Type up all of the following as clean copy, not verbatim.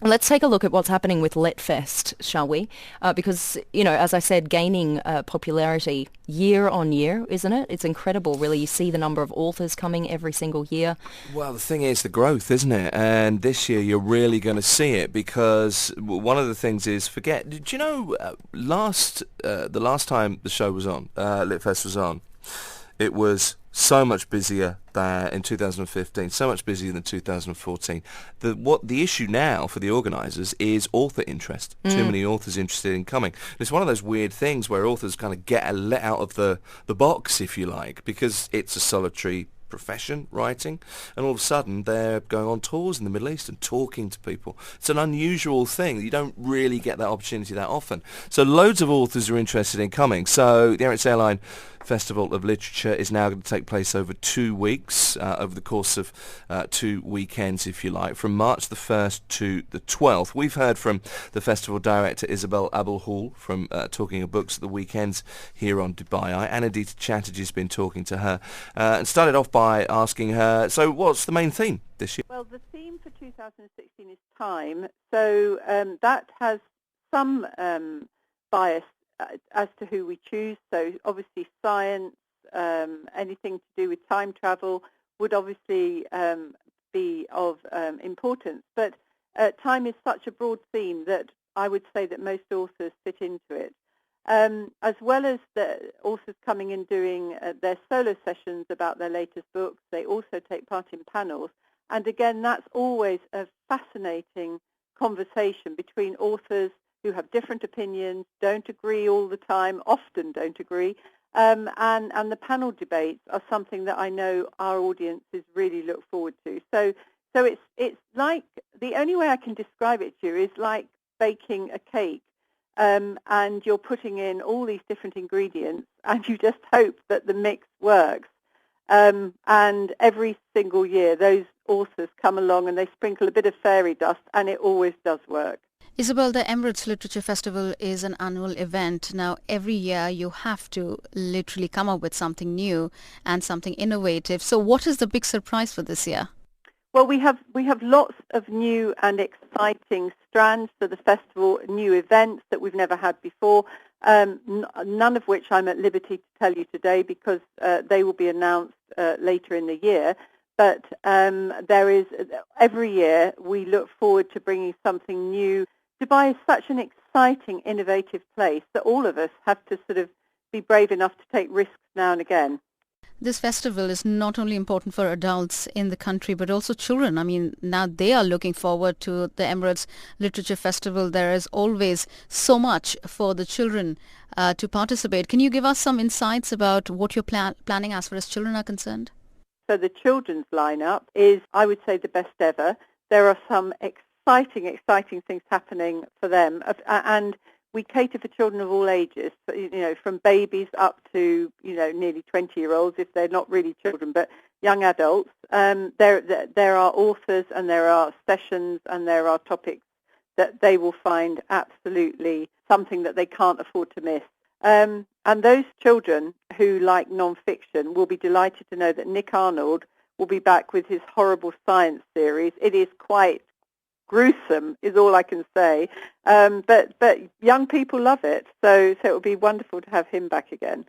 Let's take a look at what's happening with Letfest, shall we? Because, as I said, gaining popularity year on year, isn't it? It's incredible, really. You see the number of authors coming every single year. Well, the thing is the growth, isn't it? And this year you're really going to see it because one of the things is forget. Do you know the last time the show was on, Litfest was on, it was so much busier than in 2015, so much busier than 2014. The issue now for the organisers is author interest. Too many authors interested in coming. And it's one of those weird things where authors kind of get let out of the box, if you like, because it's a solitary profession, writing, and all of a sudden they're going on tours in the Middle East and talking to people. It's an unusual thing. You don't really get that opportunity that often. So loads of authors are interested in coming. So the Emirates Airline Festival of Literature is now going to take place over 2 weeks, over the course of 2 weekends, if you like, from March the 1st to the 12th. We've heard from the festival director Isobel Abulhoul from Talking of Books at the weekends here on Dubai Eye. Anadita Chatterjee's been talking to her and started off by asking her, so what's the main theme this year? Well, the theme for 2016 is time, so that has some bias as to who we choose. So obviously science, anything to do with time travel would obviously be of importance. But time is such a broad theme that I would say that most authors fit into it. As well as the authors coming and doing their solo sessions about their latest books, they also take part in panels. And again, that's always a fascinating conversation between authors who have different opinions, don't agree all the time, often don't agree, and the panel debates are something that I know our audiences really look forward to. So it's like, the only way I can describe it to you is like baking a cake, and you're putting in all these different ingredients, and you just hope that the mix works. And every single year, those authors come along and they sprinkle a bit of fairy dust, and it always does work. Isabel, the Emirates Literature Festival is an annual event. Now, every year you have to literally come up with something new and something innovative. So what is the big surprise for this year? Well, we have lots of new and exciting strands for the festival, new events that we've never had before, none of which I'm at liberty to tell you today because they will be announced later in the year. But there is, every year we look forward to bringing something new. Dubai is such an exciting, innovative place that all of us have to sort of be brave enough to take risks now and again. This festival is not only important for adults in the country, but also children. I mean, now they are looking forward to the Emirates Literature Festival. There is always so much for the children to participate. Can you give us some insights about what you're planning as far as children are concerned? So the children's lineup is, I would say, the best ever. There are some exciting things happening for them. And we cater for children of all ages, from babies up to, nearly 20-year-olds, if they're not really children, but young adults. There are authors and there are sessions and there are topics that they will find absolutely something that they can't afford to miss. And those children who like non-fiction will be delighted to know that Nick Arnold will be back with his horrible science series. It is quite gruesome, is all I can say. But young people love it, so it will be wonderful to have him back again.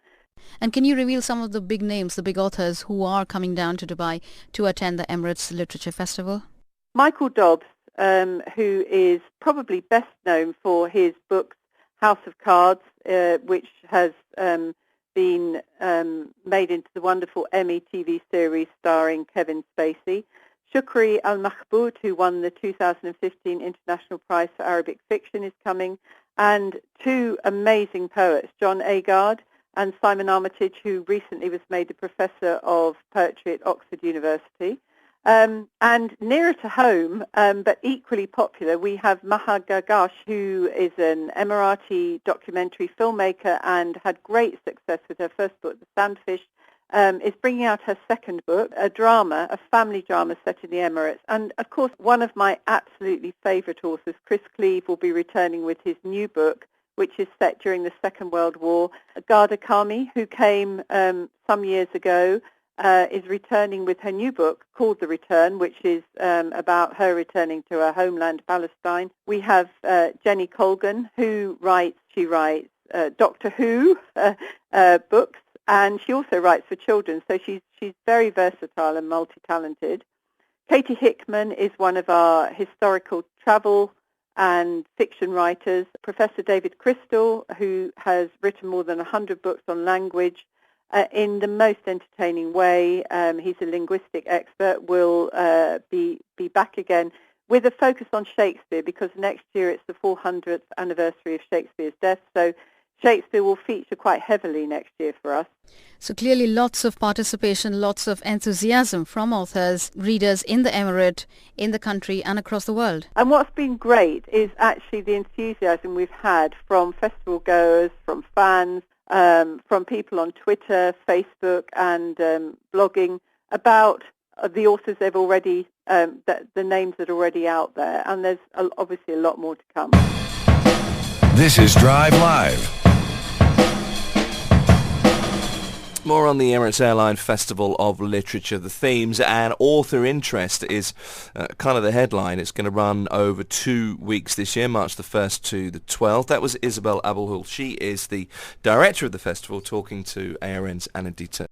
And can you reveal some of the big names, the big authors who are coming down to Dubai to attend the Emirates Literature Festival? Michael Dobbs, who is probably best known for his books House of Cards, which has been made into the wonderful Emmy TV series starring Kevin Spacey. Shukri Al-Mahboud, who won the 2015 International Prize for Arabic Fiction, is coming, and two amazing poets, John Agard and Simon Armitage, who recently was made a professor of poetry at Oxford University. And nearer to home, but equally popular, we have Maha Gagash, who is an Emirati documentary filmmaker and had great success with her first book, The Sandfish, is bringing out her second book, a drama, a family drama set in the Emirates. And, of course, one of my absolutely favourite authors, Chris Cleave, will be returning with his new book, which is set during the Second World War. Garda Kami, who came some years ago, is returning with her new book called The Return, which is about her returning to her homeland, Palestine. We have Jenny Colgan, who writes Doctor Who books, and she also writes for children, so she's very versatile and multi-talented. Katie Hickman is one of our historical travel and fiction writers. Professor David Crystal, who has written more than 100 books on language in the most entertaining way. He's a linguistic expert, will be back again with a focus on Shakespeare, because next year it's the 400th anniversary of Shakespeare's death, so Shakespeare will feature quite heavily next year for us. So clearly lots of participation, lots of enthusiasm from authors, readers in the Emirate, in the country and across the world. And what's been great is actually the enthusiasm we've had from festival goers, from fans, from people on Twitter, Facebook and blogging about the authors they've already, the names that are already out there. And there's obviously a lot more to come. This is Drive Live. More on the Emirates Airline Festival of Literature. The themes and author interest is kind of the headline. It's going to run over 2 weeks this year, March the 1st to the 12th. That was Isobel Abulhoul. She is the director of the festival, talking to ARN's Anadita.